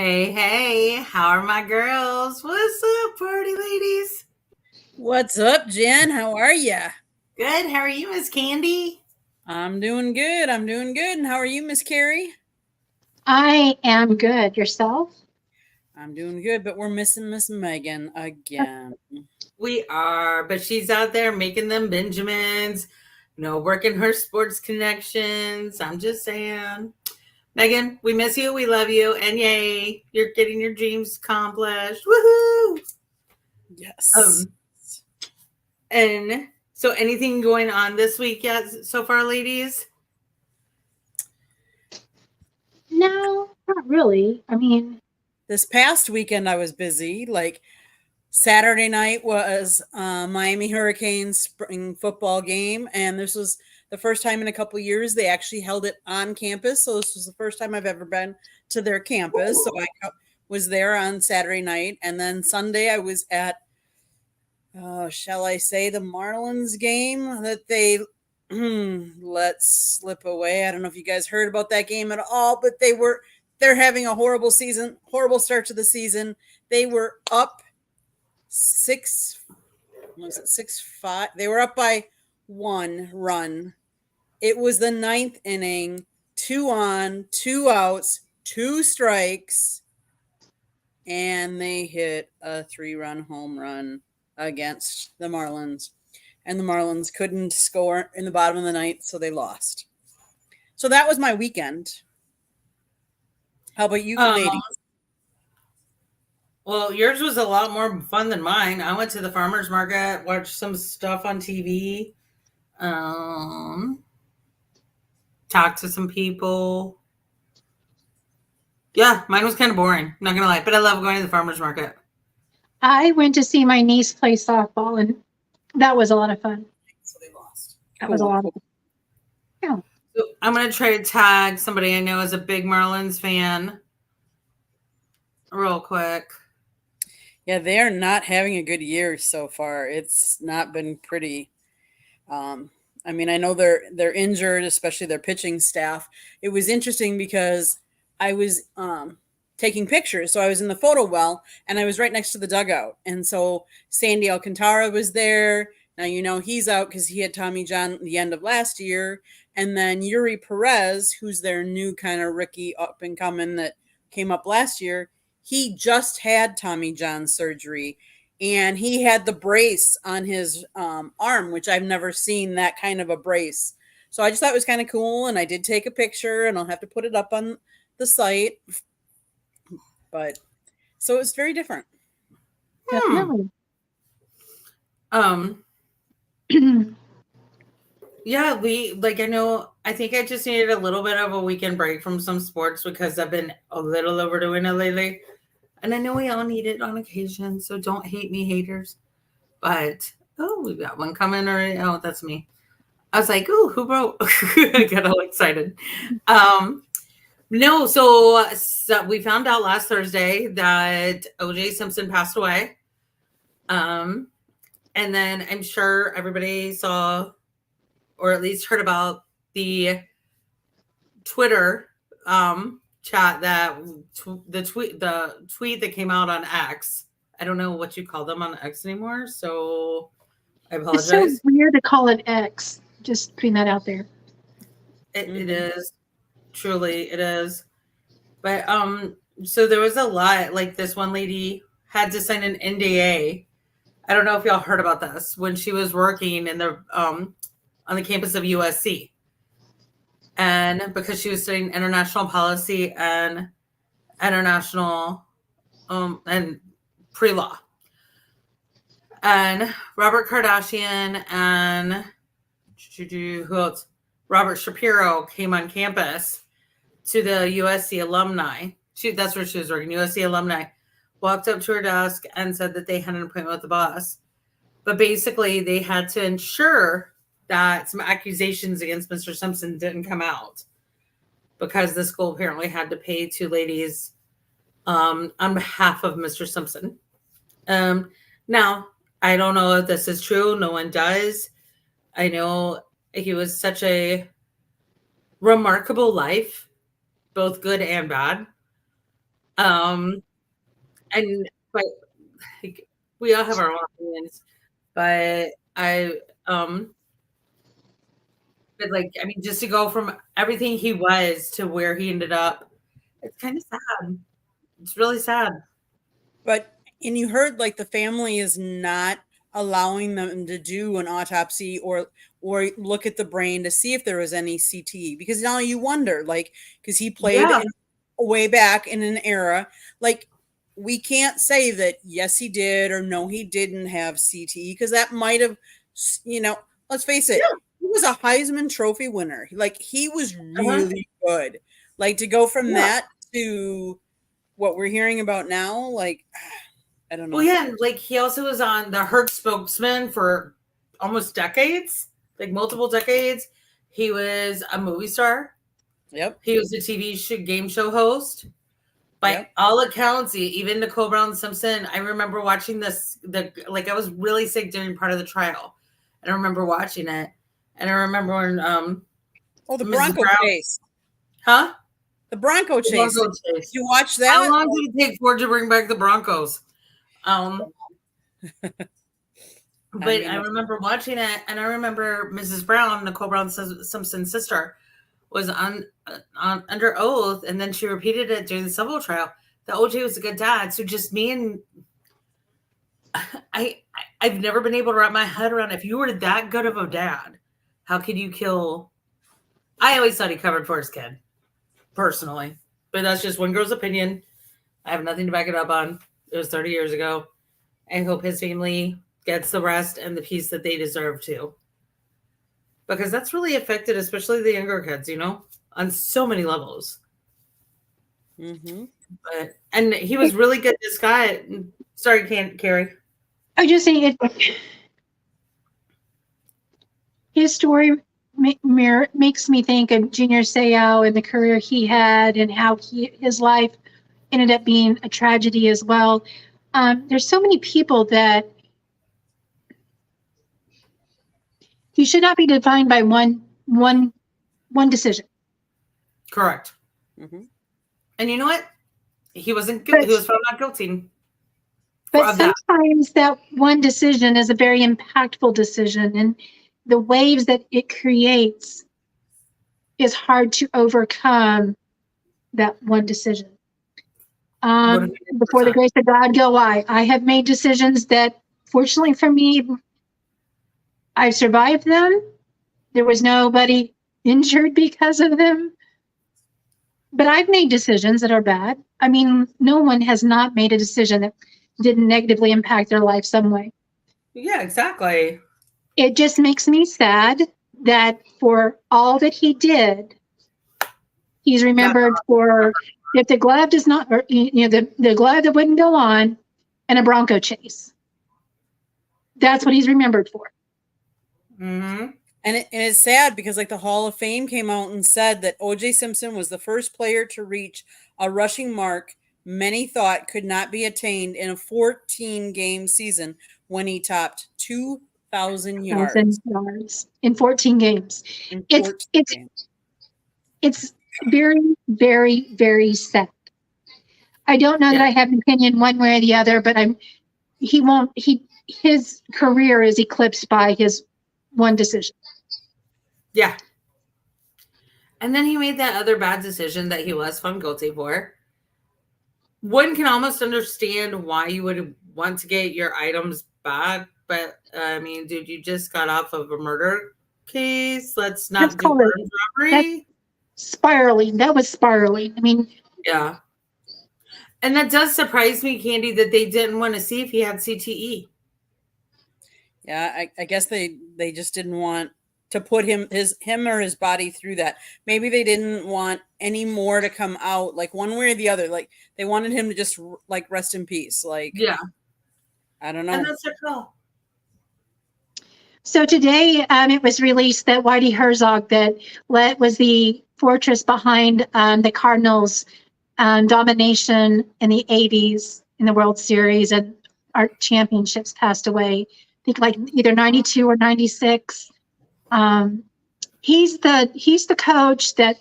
Hey, how are my girls? What's up, party ladies? What's up, Jen? How are you? Good. How are you, Miss Candy? I'm doing good. And how are you, Miss Carrie? I am good. Yourself? I'm doing good, but we're missing Miss Megan again. We are, but she's out there making them Benjamins, working her sports connections. I'm just saying. Megan, we miss you. We love you. And yay, you're getting your dreams accomplished. Woohoo! Yes. And so anything going on this week yet so far, ladies? No, not really. I mean, This past weekend I was busy. Like Saturday night was Miami Hurricanes spring football game, and this was the first time in a couple years they actually held it on campus. So this was the first time I've ever been to their campus. So I was there on Saturday night, and then Sunday I was at shall I say the Marlins game that they let slip away. I don't know if you guys heard about that game at all, but they're having a horrible season, horrible start to the season. They were up 6-5. They were up by 1 run. It was the ninth inning, 2 on, 2 outs, 2 strikes, and they hit a 3-run home run against the Marlins. And the Marlins couldn't score in the bottom of the ninth, so they lost. So that was my weekend. How about you, ladies? Well, yours was a lot more fun than mine. I went to the farmer's market, watched some stuff on TV, talked to some people. Yeah, mine was kind of boring, not gonna lie, but I love going to the farmer's market. I went to see my niece play softball, and that was a lot of fun. So they lost. That was a lot of fun. Yeah. So I'm gonna try to tag somebody I know is a big Marlins fan real quick. Yeah, they are not having a good year so far. It's not been pretty. I mean, I know they're injured, especially their pitching staff. It was interesting because I was taking pictures, so I was in the photo well, and I was right next to the dugout, and so Sandy Alcantara was there. Now he's out because he had Tommy John the end of last year, and then Yuri Perez, who's their new kind of rookie up and coming that came up last year. He just had Tommy John surgery, and he had the brace on his arm, which I've never seen that kind of a brace. So I just thought it was kind of cool, and I did take a picture, and I'll have to put it up on the site. But so it's very different. Definitely. Yeah, I think I just needed a little bit of a weekend break from some sports because I've been a little overdoing it lately. And I know we all need it on occasion, so don't hate me, haters. But, we've got one coming already. Oh, that's me. I was like, ooh, who wrote? I got all excited. No, so we found out last Thursday that O.J. Simpson passed away. And then I'm sure everybody saw or at least heard about the Twitter chat that the tweet that came out on X. I don't know what you call them on X anymore, so I apologize. It's so weird to call it X. Just putting that out there. It is. Truly, it is. But so there was a lot. Like this one lady had to sign an NDA. I don't know if y'all heard about this when she was working in the on the campus of USC. And because she was studying international policy and international and pre-law. And Robert Kardashian and who else? Robert Shapiro came on campus to the USC alumni. That's where she was working. USC alumni walked up to her desk and said that they had an appointment with the boss. But basically, they had to ensure that some accusations against Mr. Simpson didn't come out because the school apparently had to pay 2 ladies on behalf of Mr. Simpson. Now, I don't know if this is true. No one does. I know he was such a remarkable life, both good and bad. Um, and but like, we all have our own opinions. But um, but like, I mean, just to go from everything he was to where he ended up, it's kind of sad. It's really sad. But and you heard like the family is not allowing them to do an autopsy or look at the brain to see if there was any CT, because now you wonder, like, because he played Yeah. way back in an era, like, we can't say that yes he did or no he didn't have CT, because that might have, let's face it, he was a Heisman Trophy winner. Like, he was really good. Like, to go from that to what we're hearing about now, like, I don't know. Well, yeah, like he also was on the Herc spokesman for almost decades, like multiple decades. He was a movie star. Yep. He was a game show host. By all accounts, even Nicole Brown Simpson, I remember watching this. I was really sick during part of the trial, and I remember watching it. And I remember when the Mrs. Bronco Brown, chase, huh? The Bronco chase. Bronco chase. You watch that? How long did it take Ford to bring back the Broncos? But I remember watching it, and I remember Mrs. Brown, Nicole Brown Simpson's sister, was on under oath, and then she repeated it during the civil trial. That OJ was a good dad. So just me and I've never been able to wrap my head around, if you were that good of a dad, how could you kill? I always thought he covered for his kid, personally, but that's just one girl's opinion. I have nothing to back it up on. It was 30 years ago. I hope his family gets the rest and the peace that they deserve too. Because that's really affected, especially the younger kids, on so many levels. Mm-hmm. And he was really good, this guy. Sorry, Carrie. I just think his story makes me think of Junior Seau and the career he had and how his life ended up being a tragedy as well. There's so many people that he should not be defined by one decision. Correct. Mm-hmm. And you know what? He wasn't guilty. He was found not guilty. But sometimes that one decision is a very impactful decision, and the waves that it creates is hard to overcome that one decision. Before the grace of God go I have made decisions that, fortunately for me, I've survived them. There was nobody injured because of them. But I've made decisions that are bad. I mean, no one has not made a decision that didn't negatively impact their life some way. Yeah, exactly. It just makes me sad that for all that he did, he's remembered for, if the glove does not, or the glove that wouldn't go on, and a Bronco chase. That's what he's remembered for. Mm-hmm. And it's sad because, like, the Hall of Fame came out and said that O.J. Simpson was the first player to reach a rushing mark many thought could not be attained in a 14-game season when he topped 2,000 yards. In 14 games. It's very, very, very sad. I don't know that I have an opinion one way or the other, but his career is eclipsed by his one decision. Yeah. And then he made that other bad decision that he was found guilty for. One can almost understand why you would want to get your items back, but I mean, dude, you just got off of a murder case. Let's not do robbery. Spiraling. That was spiraling. I mean, yeah. And that does surprise me, Candy, that they didn't want to see if he had CTE. Yeah, I guess they just didn't want to put him or his body through that. Maybe they didn't want any more to come out, like one way or the other. Like they wanted him to just like rest in peace. Like, yeah, I don't know. And that's their call. So today, it was released that Whitey Herzog, that was the fortress behind the Cardinals' domination in the '80s in the World Series and our championships, passed away. I think like either 92 or 96. He's the coach that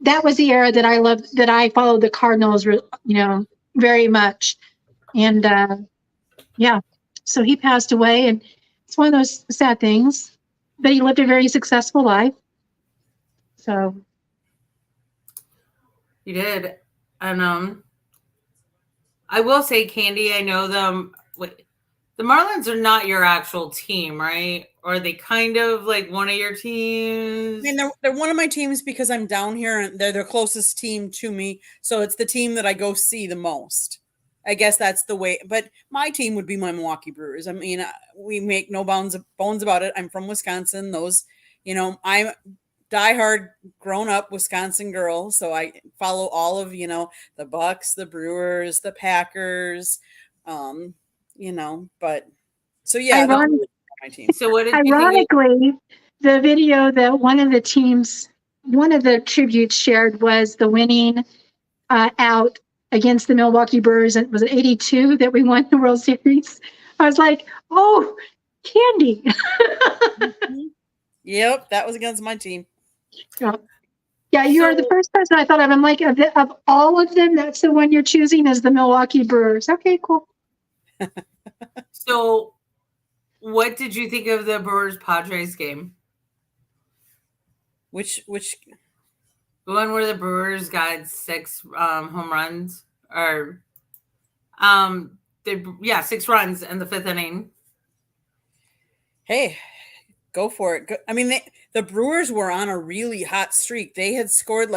that was the era that I loved, that I followed the Cardinals, very much. And yeah, so he passed away, and it's one of those sad things, but he lived a very successful life. So You did. And I will say, Candy, I know them. Wait, the Marlins are not your actual team, right? Or are they kind of like one of your teams? I mean, they're one of my teams because I'm down here and they're the closest team to me. So it's the team that I go see the most. I guess that's the way. But my team would be my Milwaukee Brewers. I mean, we make no bones about it. I'm from Wisconsin. I'm diehard grown up Wisconsin girl. So I follow all of, the Bucks, the Brewers, the Packers, but so yeah, my team. So what did you think? Ironically, the video that one of the tributes shared was the winning out against the Milwaukee Brewers. And was it 82 that we won the World Series? I was like, oh, Candy. Yep, that was against my team. Yeah, you are the first person I thought of. I'm like, of all of them, that's the one you're choosing as the Milwaukee Brewers. Okay, cool. So what did you think of the Brewers Padres game? Which The one where the Brewers got 6 home runs, or 6 runs in the 5th inning. Hey, go for it. I mean, the Brewers were on a really hot streak. They had scored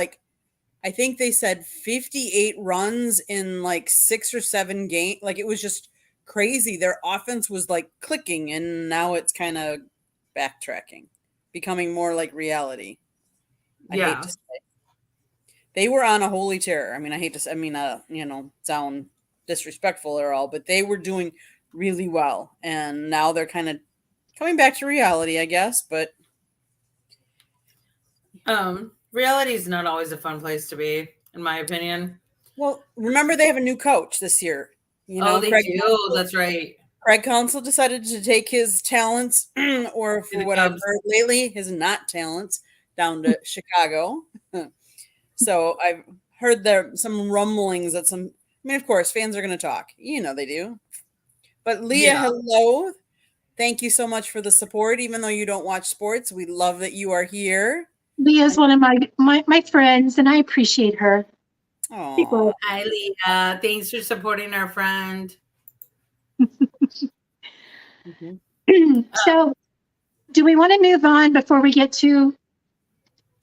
I think they said 58 runs in 6 or 7 games. It was just crazy. Their offense was clicking, and now it's kind of backtracking, becoming more like reality. I hate to say. They were on a holy terror. I mean, sound disrespectful or all, but they were doing really well. And now they're kind of coming back to reality, I guess. But reality is not always a fun place to be, in my opinion. Well, remember they have a new coach this year. They Craig do. Counsell, That's right. Craig Counsell decided to take his talents, or for what I've heard lately, his not talents, down to Chicago. So I've heard there some rumblings that of course, fans are going to talk. They do. But Leah, hello. Thank you so much for the support. Even though you don't watch sports, we love that you are here. Leah's one of my friends, and I appreciate her. Oh, hi, Leah. Thanks for supporting our friend. So, do we want to move on before we get to?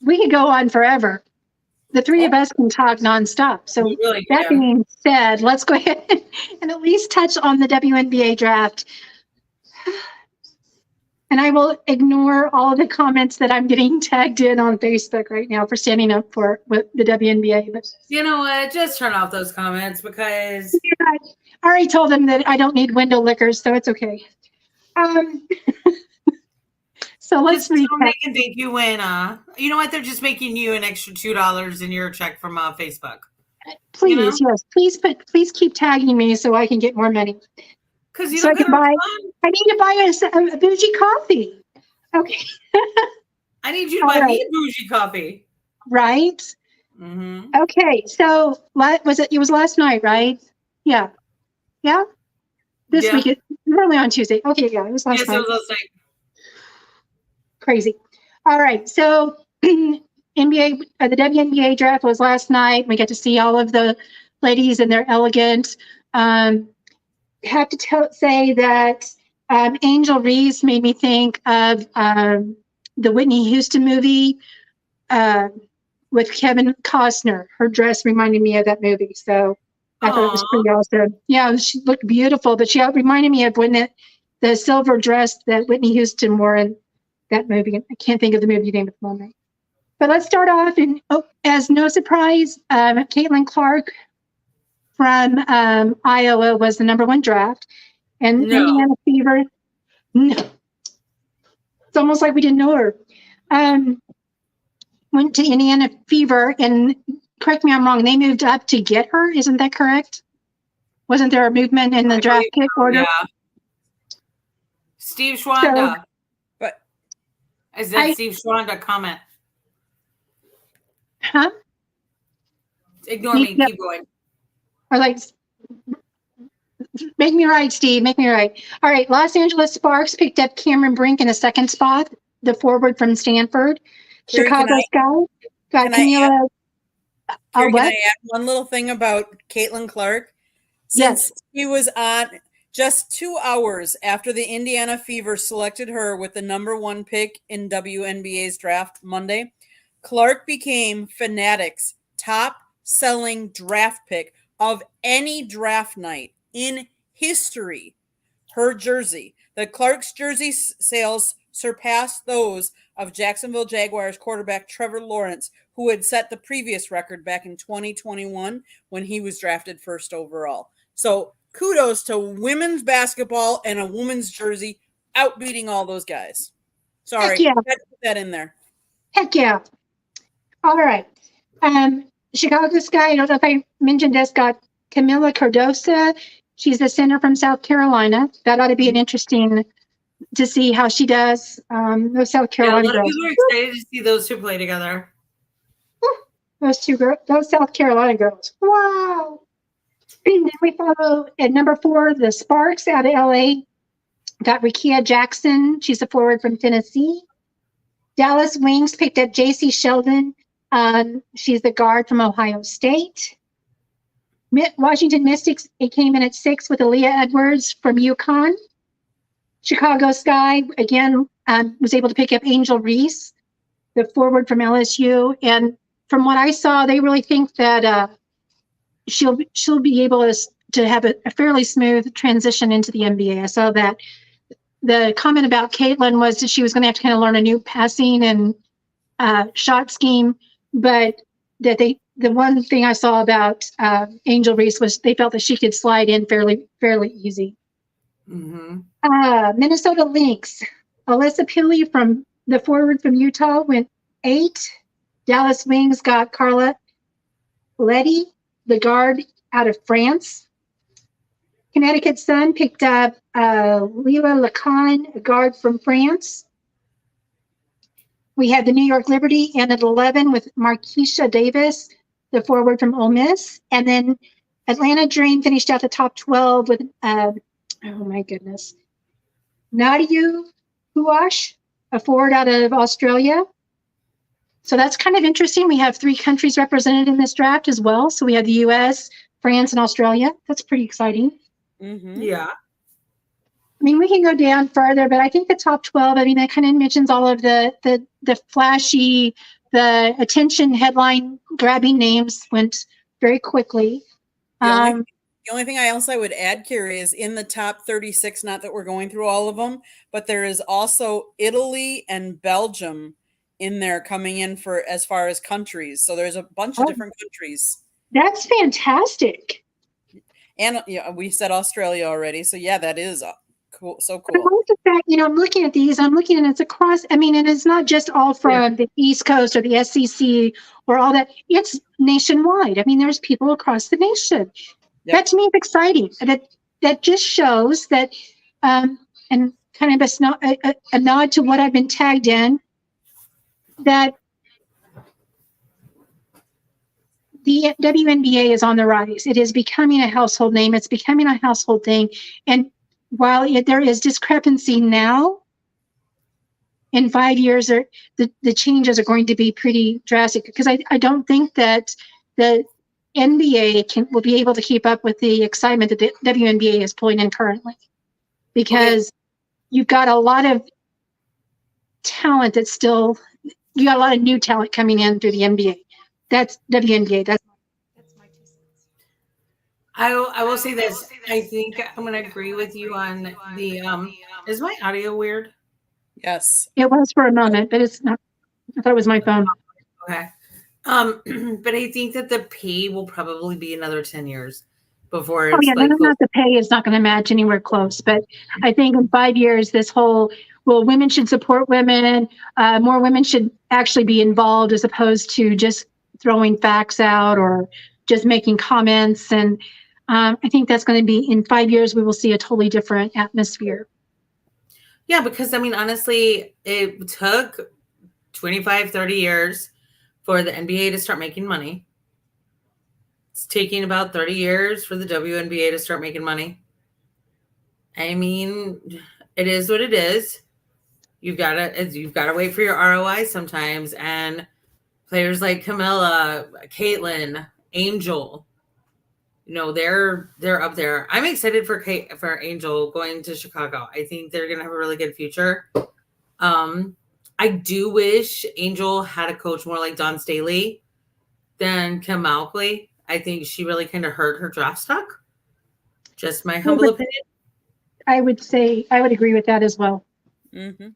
We could go on forever. The three of us can talk nonstop. So that being said, let's go ahead and at least touch on the WNBA draft. And I will ignore all the comments that I'm getting tagged in on Facebook right now for standing up for the WNBA. But you know what? Just turn off those comments, because I already told them that I don't need window lickers, so it's okay. So let's don't make them think you win. You know what? They're just making you an extra $2 in your check from Facebook. Please, yes, please keep tagging me so I can get more money. Because I need to buy a bougie coffee. Okay. I need you to buy me a bougie coffee. Right. Mm-hmm. Okay. So it was last night, right? Yeah. Yeah. This week, really on Tuesday. Okay. Yeah. It was last night. It was last night. Crazy. All right. So the WNBA draft was last night. We get to see all of the ladies and they're elegant. Have to say that Angel Reese made me think of the Whitney Houston movie with Kevin Costner. Her dress reminded me of that movie. So I thought it was pretty awesome. Yeah, she looked beautiful, but she reminded me of when the silver dress that Whitney Houston wore in that movie. I can't think of the movie name at the moment. But let's start off, and as no surprise, Caitlin Clark from Iowa was the #1 draft. And Indiana Fever, no. It's almost like we didn't know her. Went to Indiana Fever, and correct me if I'm wrong, they moved up to get her. Isn't that correct? Wasn't there a movement in the draft pick order? Yeah. Steve Schwanda. Is that Steve Schwanda comment? Huh? Ignore me. Yeah. Keep going. Or like, make me right, Steve. Make me right. All right. Los Angeles Sparks picked up Cameron Brink in a second spot, the forward from Stanford. Carrie, Chicago Sky got can I add- Camila. Carrie, What? can I add one little thing about Caitlin Clark? Yes. Since she was on just 2 hours after the Indiana Fever selected her with the number 1 pick in WNBA's draft Monday, Clark became Fanatics' top selling draft pick of any draft night in history. Her jersey, the Clark's jersey sales surpassed those of Jacksonville Jaguars quarterback Trevor Lawrence, who had set the previous record back in 2021 when he was drafted first overall. So kudos to women's basketball and a woman's jersey outbeating all those guys. Sorry, Heck yeah. I had to put that in there. Heck yeah. All right. Chicago Sky, I don't know if I mentioned this, got Camila Cardosa. She's the center from South Carolina. That ought to be an interesting to see how she does. Those South Yeah, a Carolina lot of girls. people are excited to see those two play together. Those South Carolina girls. Wow. And then we follow at number 4, the Sparks out of LA. Got Rikia Jackson. She's a forward from Tennessee. Dallas Wings picked up JC Sheldon. She's the guard from Ohio State. Washington Mystics, it came in at 6 with Aaliyah Edwards from UConn. Chicago Sky, again, was able to pick up Angel Reese, the forward from LSU. And from what I saw, they really think that she'll be able to have a fairly smooth transition into the NBA. I saw that the comment about Caitlin was that she was going to have to kind of learn a new passing and shot scheme, but that the one thing I saw about Angel Reese was they felt that she could slide in fairly easy. Mm-hmm. Minnesota Lynx, Alyssa Pilley from the forward from Utah went 8. Dallas Wings got Carla Letty, the guard out of France. Connecticut Sun picked up Lila Lacan, a guard from France. We had the New York Liberty and at 11 with Marquisha Davis, the forward from Ole Miss. And then Atlanta Dream finished out the top 12 with, oh my goodness, Nadia Huash, a forward out of Australia. So that's kind of interesting. We have 3 countries represented in this draft as well. So we have the US, France, and Australia. That's pretty exciting. Mm-hmm. Yeah. I mean, we can go down further, but I think the top 12, I mean, that kind of mentions all of the flashy, the attention headline grabbing names went very quickly. The only thing I would add, Carrie, is in the top 36, not that we're going through all of them, but there is also Italy and Belgium in there coming in for as far as countries. So there's a bunch of different countries. That's fantastic. And we said Australia already. So yeah, that is cool. So I cool. like the fact, I'm looking at these, and it's across, I mean, and it's not just all from the East Coast or the SEC or all that. It's nationwide. I mean, there's people across the nation. Yep. That to me is exciting. That just shows that, and kind of a nod to what I've been tagged in, that the WNBA is on the rise. It is becoming a household name. It's becoming a household thing. And while there is discrepancy now, in 5 years, the changes are going to be pretty drastic, because I don't think that the NBA will be able to keep up with the excitement that the WNBA is pulling in currently, because you've got a lot of talent you got a lot of new talent coming in through the NBA. That's WNBA. That's my 2 cents. I will say this. I think I'm going to agree with you on the. Is my audio weird? Yes. It was for a moment, but it's not. I thought it was my phone. Okay. But I think that the pay will probably be another 10 years before it's Not the pay is not going to match anywhere close. But I think in 5 years, this whole, women should support women. More women should actually be involved, as opposed to just throwing facts out or just making comments. And I think that's going to be, in 5 years, we will see a totally different atmosphere. Yeah, because I mean, honestly, it took 25, 30 years for the NBA to start making money. taking about 30 years for the WNBA to start making money. I mean, it is what it is. You've got to wait for your ROI sometimes. And players like Camilla, Caitlin, Angel, they're up there. I'm excited for Angel going to Chicago. I think they're gonna have a really good future. I do wish Angel had a coach more like Dawn Staley than Kim Malkley. I think she really kind of hurt her draft stock. Just my humble opinion. I would agree with that as well. Mm-hmm.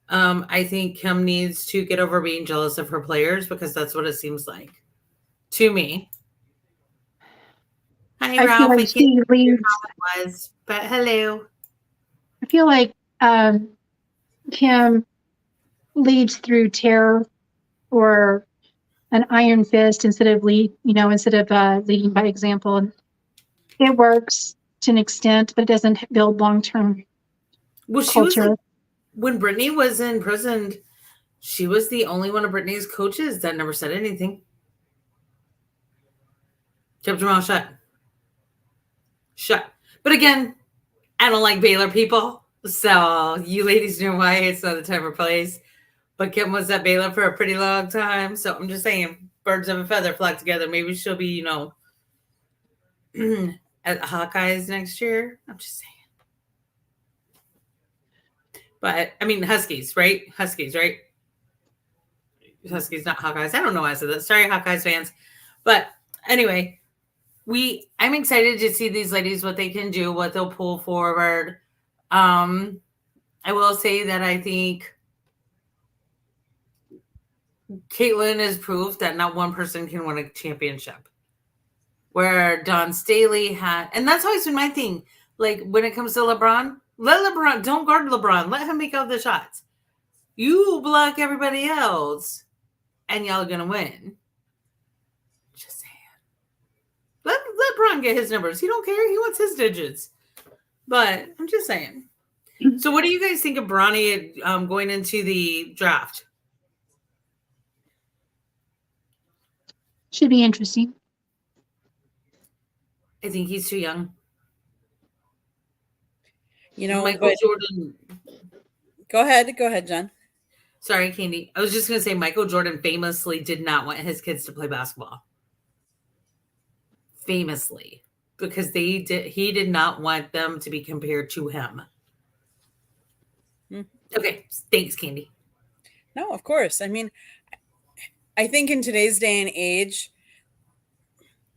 I think Kim needs to get over being jealous of her players because that's what it seems like to me. Hi, Ralph. Feel like she leads, but hello. I feel like Kim leads through terror or an iron fist instead of leading by example. And it works to an extent, but it doesn't build long-term culture. When Brittany was in prison, she was the only one of Brittany's coaches that never said anything. Kept her mouth shut. But again, I don't like Baylor people. So you ladies know why it's not the time or place. But Kim was at Baylor for a pretty long time. So I'm just saying, birds of a feather flock together. Maybe she'll be, at Hawkeyes next year. I'm just saying. But, I mean, Huskies, right? Huskies, not Hawkeyes. I don't know why I said that. Sorry, Hawkeyes fans. But anyway, I'm excited to see these ladies, what they can do, what they'll pull forward. I will say that I think Caitlin has proved that not one person can win a championship. Where Dawn Staley had, and that's always been my thing. Like when it comes to LeBron, don't guard LeBron. Let him make all the shots. You block everybody else, and y'all are going to win. Just saying. Let LeBron get his numbers. He don't care. He wants his digits. But I'm just saying. So what do you guys think of Bronny going into the draft? Should be interesting. I think he's too young. Michael Jordan. Go ahead, John. Sorry, Candy. I was just going to say Michael Jordan famously did not want his kids to play basketball. Famously. Because he did not want them to be compared to him. Okay. Thanks, Candy. No, of course. I mean, I think in today's day and age,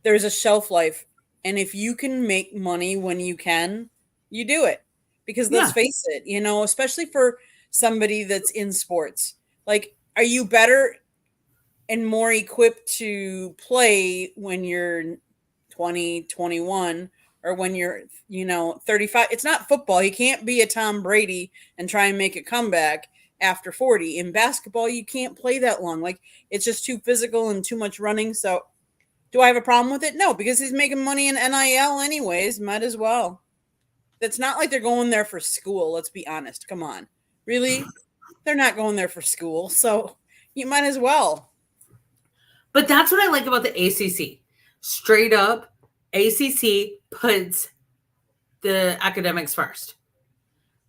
there's a shelf life. And if you can make money when you can, you do it. Because let's face it, especially for somebody that's in sports, like, are you better and more equipped to play when you're 20, 21, or when you're, 35? It's not football. You can't be a Tom Brady and try and make a comeback after 40. In basketball, you can't play that long. Like, it's just too physical and too much running. So do I have a problem with it? No, because he's making money in NIL anyways. Might as well. It's not like they're going there for school. Let's be honest. Come on. Really? They're not going there for school. So you might as well. But that's what I like about the ACC. Straight up, ACC puts the academics first.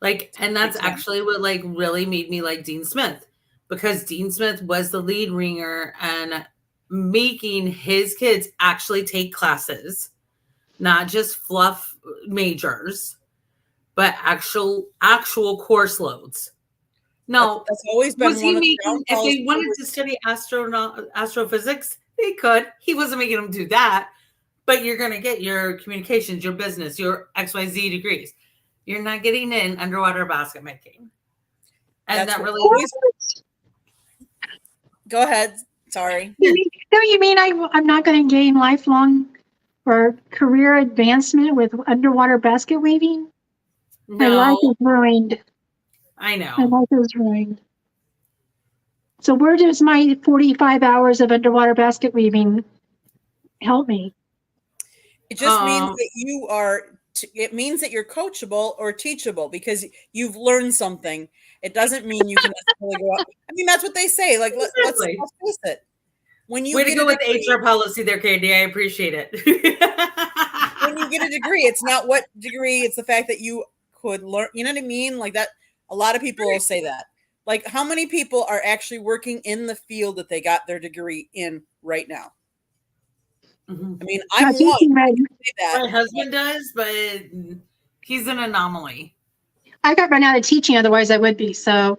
And that's actually what really made me like Dean Smith. Because Dean Smith was the lead ringer and making his kids actually take classes, not just fluff majors, but actual course loads. No, that's always been one of if they wanted to study astrophysics, they could. He wasn't making them do that. But you're going to get your communications, your business, your XYZ degrees. You're not getting in underwater basket making. And that really is. Go ahead. Sorry. You mean I'm not going to gain lifelong or career advancement with underwater basket weaving? No. My life is ruined. I know. My life is ruined. So where does my 45 hours of underwater basket weaving help me? It just means that it means that you're coachable or teachable because you've learned something. It doesn't mean you can necessarily go out. I mean, that's what they say. Like, let's face it. when you Way to get go a with degree, HR policy there, Candy. I appreciate it. when you get a degree, it's not what degree, it's the fact that you could learn. You know what I mean? Like that. A lot of people will say that. Like, how many people are actually working in the field that they got their degree in right now? Mhm. I mean, I'm Not teaching, one. I right? can say that. My husband does, but he's an anomaly. I got run out of teaching, otherwise I would be. So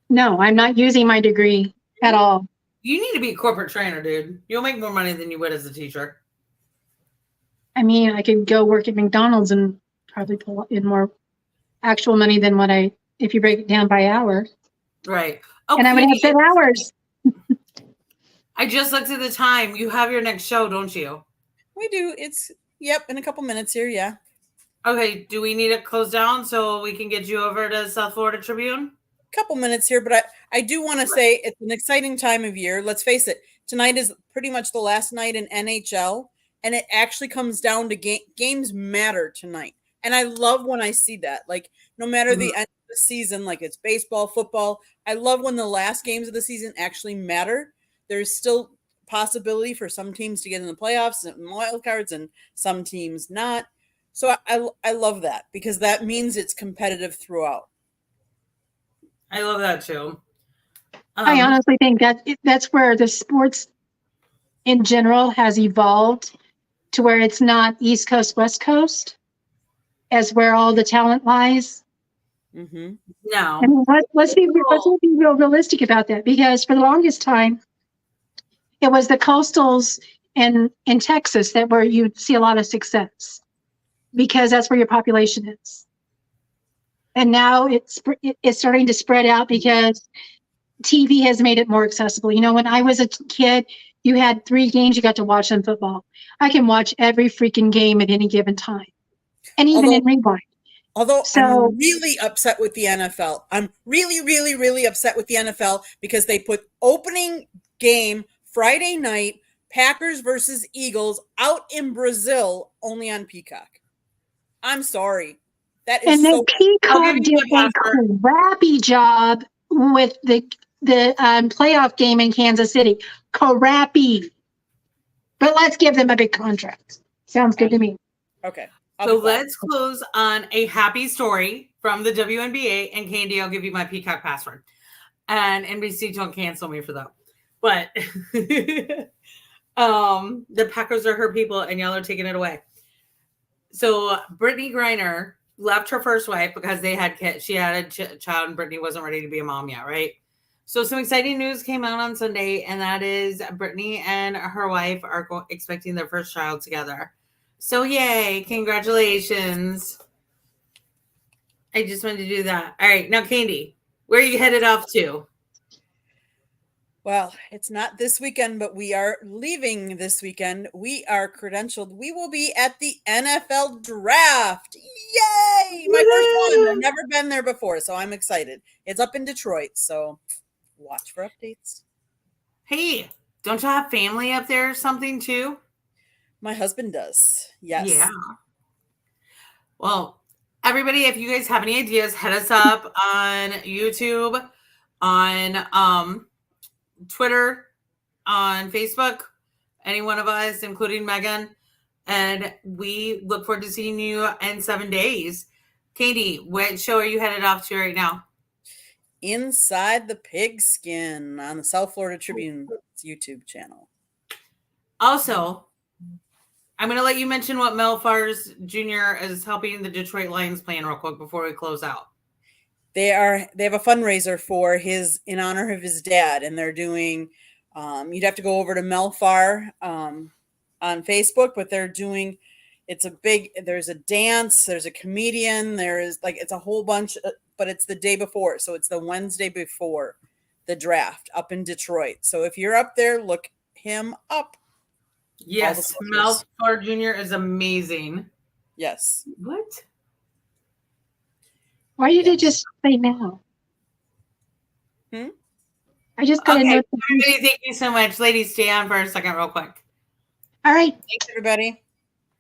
no, I'm not using my degree at all. You need to be a corporate trainer, dude. You'll make more money than you would as a teacher. I mean, I could go work at McDonald's and probably pull in more actual money than what if you break it down by hour. Right. And I would have 10 hours. I just looked at the time. You have your next show, don't you? We do. It's, yep, in a couple minutes here. Yeah. Okay. Do we need to close down so we can get you over to South Florida Tribune? Couple minutes here, but I do want to say it's an exciting time of year. Let's face it, tonight is pretty much the last night in NHL, and it actually comes down to games matter tonight. And I love when I see that. Like, no matter the end of the season, like it's baseball, football, I love when the last games of the season actually matter. There's still possibility for some teams to get in the playoffs and wild cards, and some teams not. So I love that, because that means it's competitive throughout. I love that too. I honestly think that's where the sports in general has evolved to where it's not East Coast, West Coast as where all the talent lies. Mm-hmm. No. I mean, let's be real realistic about that, because for the longest time, it was the coastals in Texas that where you'd see a lot of success, because that's where your population is. And now it's starting to spread out because TV has made it more accessible. You know, when I was a kid, you had 3 games you got to watch in football. I can watch every freaking game at any given time, and even in rewind. Although So, I'm really upset with the NFL. I'm really, really, really upset with the NFL because they put opening game Friday night, Packers versus Eagles, out in Brazil, only on Peacock. I'm sorry. That is and then so Peacock did a crappy job with the playoff game in Kansas City. Crappy. But let's give them a big contract. Sounds good to me. okay. So let's close on a happy story from the WNBA, and Candy, I'll give you my Peacock password. And NBC, don't cancel me for that. But the Packers are her people, and y'all are taking it away. So Brittany Griner left her first wife because they had kids. She had a child, and Brittany wasn't ready to be a mom yet, right? So some exciting news came out on Sunday, and that is Brittany and her wife are expecting their first child together. So yay, congratulations. I just wanted to do that. All right, now Candy, where are you headed off to? Well, it's not this weekend, but we are leaving this weekend. We are credentialed. We will be at the NFL Draft. Yay! My first one. I've never been there before, so I'm excited. It's up in Detroit, so watch for updates. Hey, don't you have family up there or something too? My husband does. Yes. Yeah. Well, everybody, if you guys have any ideas, hit us up on YouTube, on Twitter, on Facebook, any one of us, including Megan. And we look forward to seeing you in 7 days. Katie, what show are you headed off to right now? Inside the Pigskin on the South Florida Tribune YouTube channel. Also, I'm going to let you mention what Mel Fars Jr. is helping the Detroit Lions plan real quick before we close out. They have a fundraiser for in honor of his dad, and they're doing, you'd have to go over to Mel Far on Facebook, but they're doing, there's a dance, there's a comedian, it's a whole bunch, but it's the day before. So it's the Wednesday before the draft up in Detroit. So if you're up there, look him up. Yes, Mel Far Jr. is amazing. Yes. What? Why did it just say now? I just got a note. Everybody, thank you so much. Ladies, stay on for a second real quick. All right. Thanks, everybody.